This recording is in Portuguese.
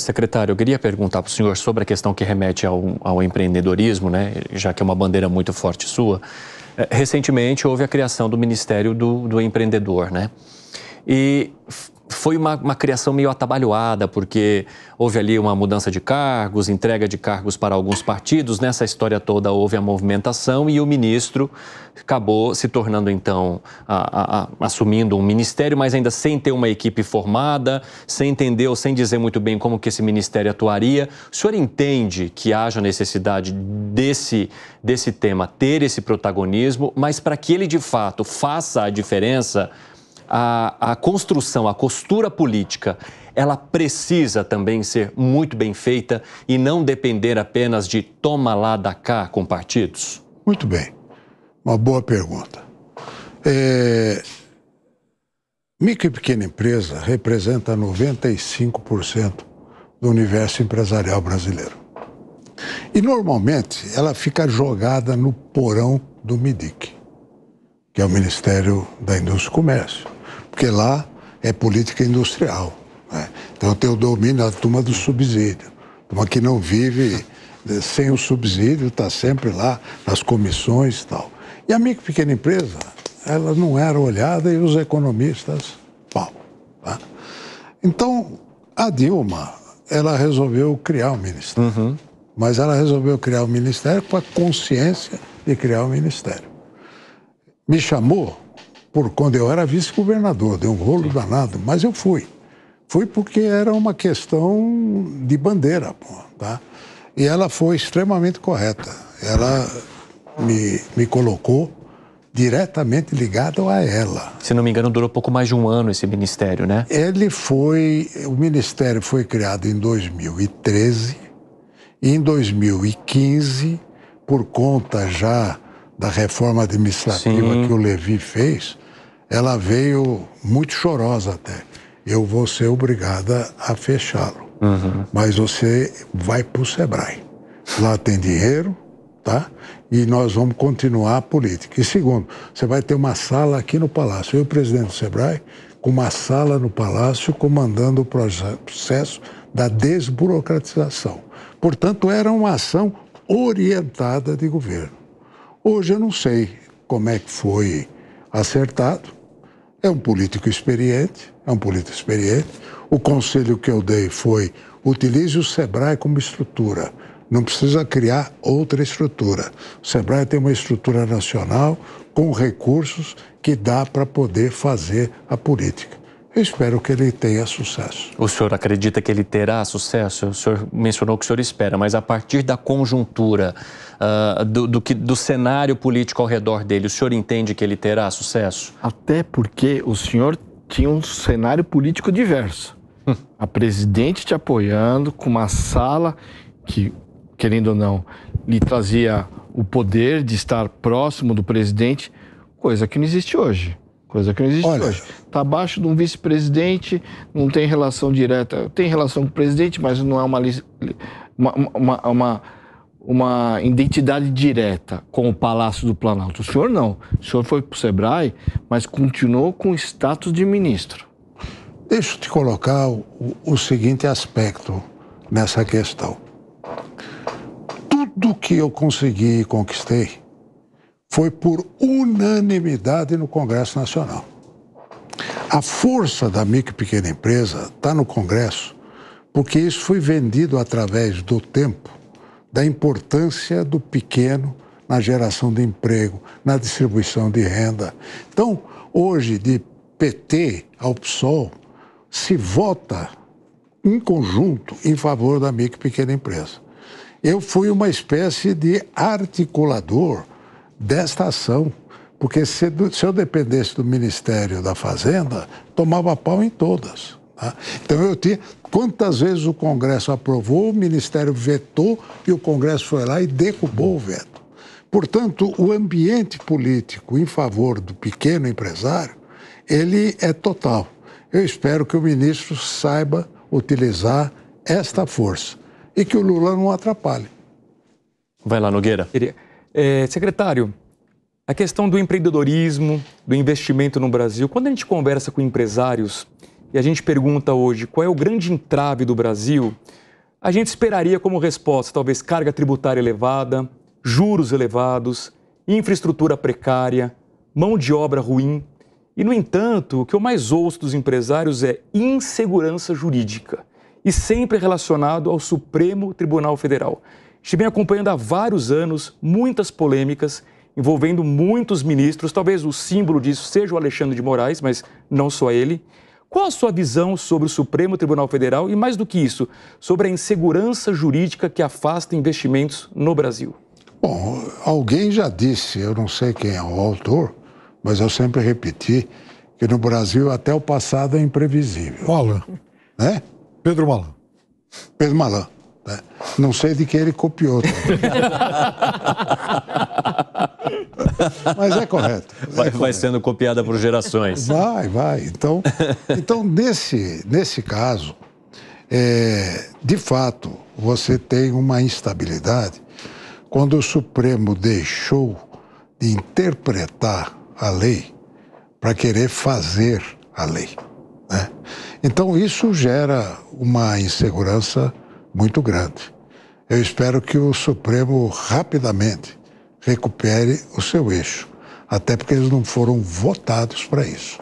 Secretário, eu queria perguntar para o senhor sobre a questão que remete ao empreendedorismo, né? Já que é uma bandeira muito forte sua. Recentemente houve a criação do Ministério do Empreendedor, né? E foi uma criação meio atabalhoada, porque houve ali uma mudança de cargos, entrega de cargos para alguns partidos. Nessa história toda houve a movimentação e o ministro acabou se tornando, então, assumindo um ministério, mas ainda sem ter uma equipe formada, sem entender ou sem dizer muito bem como que esse ministério atuaria. O senhor entende que haja necessidade desse tema ter esse protagonismo, mas para que ele, de fato, faça a diferença, a construção, a costura política, ela precisa também ser muito bem feita e não depender apenas de toma lá da cá com partidos? Muito bem, uma boa pergunta. Micro e pequena empresa representa 95% do universo empresarial brasileiro. E normalmente ela fica jogada no porão do MIDIC, que é o Ministério da Indústria e Comércio, porque lá é política industrial, né? Então tem o domínio da turma do subsídio, turma que não vive sem o subsídio, está sempre lá nas comissões e tal. E a micro e pequena empresa, ela não era olhada e os economistas, pau. Tá? Então, a Dilma, ela resolveu criar o ministério. Uhum. Mas ela resolveu criar o ministério com a consciência de criar o ministério. Me chamou quando eu era vice-governador, deu um rolo danado, mas eu fui. Fui porque era uma questão de bandeira, tá? E ela foi extremamente correta. Ela me colocou diretamente ligado a ela. Se não me engano, durou pouco mais de um ano esse ministério, né? O ministério foi criado em 2013 e em 2015, por conta já da reforma administrativa que o Levi fez, ela veio muito chorosa até. Eu vou ser obrigada a fechá-lo. Uhum. Mas você vai para o Sebrae. Lá tem dinheiro, tá? E nós vamos continuar a política. E segundo, você vai ter uma sala aqui no Palácio. Eu, presidente do Sebrae, com uma sala no Palácio comandando o processo da desburocratização. Portanto, era uma ação orientada de governo. Hoje eu não sei como é que foi acertado. É um político experiente, O conselho que eu dei foi: utilize o Sebrae como estrutura. Não precisa criar outra estrutura. O Sebrae tem uma estrutura nacional com recursos que dá para poder fazer a política. Eu espero que ele tenha sucesso. O senhor acredita que ele terá sucesso? O senhor mencionou que o senhor espera, mas a partir da conjuntura, do cenário político ao redor dele, o senhor entende que ele terá sucesso? Até porque o senhor tinha um cenário político diverso. A presidente te apoiando, com uma sala que, querendo ou não, lhe trazia o poder de estar próximo do presidente, coisa que não existe hoje. Hoje. Está abaixo de um vice-presidente, não tem relação direta, tem relação com o presidente, mas não é uma identidade direta com o Palácio do Planalto. O senhor não. O senhor foi para o Sebrae, mas continuou com o status de ministro. Deixa eu te colocar o seguinte aspecto nessa questão. Tudo que eu consegui e conquistei foi por unanimidade no Congresso Nacional. A força da micro e pequena empresa está no Congresso, porque isso foi vendido através do tempo, da importância do pequeno na geração de emprego, na distribuição de renda. Então, hoje, de PT ao PSOL, se vota em conjunto em favor da micro e pequena empresa. Eu fui uma espécie de articulador desta ação, porque se eu dependesse do Ministério da Fazenda, tomava pau em todas. Tá? Então eu tinha... Quantas vezes o Congresso aprovou, o Ministério vetou e o Congresso foi lá e derrubou o veto. Portanto, o ambiente político em favor do pequeno empresário, ele é total. Eu espero que o ministro saiba utilizar esta força e que o Lula não atrapalhe. Vai lá, Nogueira. Secretário, a questão do empreendedorismo, do investimento no Brasil, quando a gente conversa com empresários, e a gente pergunta hoje qual é o grande entrave do Brasil, a gente esperaria como resposta talvez carga tributária elevada, juros elevados, infraestrutura precária, mão de obra ruim. E, no entanto, o que eu mais ouço dos empresários é insegurança jurídica, e sempre relacionado ao Supremo Tribunal Federal. A gente vem acompanhando há vários anos muitas polêmicas envolvendo muitos ministros, talvez o símbolo disso seja o Alexandre de Moraes, mas não só ele. Qual a sua visão sobre o Supremo Tribunal Federal e, mais do que isso, sobre a insegurança jurídica que afasta investimentos no Brasil? Bom, alguém já disse, eu não sei quem é o autor, mas eu sempre repeti que no Brasil até o passado é imprevisível. Malan. Né? Pedro Malan. Pedro Malan. Né? Não sei de que ele copiou. Mas é correto. Vai sendo copiada por gerações. Vai. Então nesse caso, de fato, você tem uma instabilidade quando o Supremo deixou de interpretar a lei para querer fazer a lei. Né? Então isso gera uma insegurança muito grande. Eu espero que o Supremo rapidamente recupere o seu eixo, até porque eles não foram votados para isso.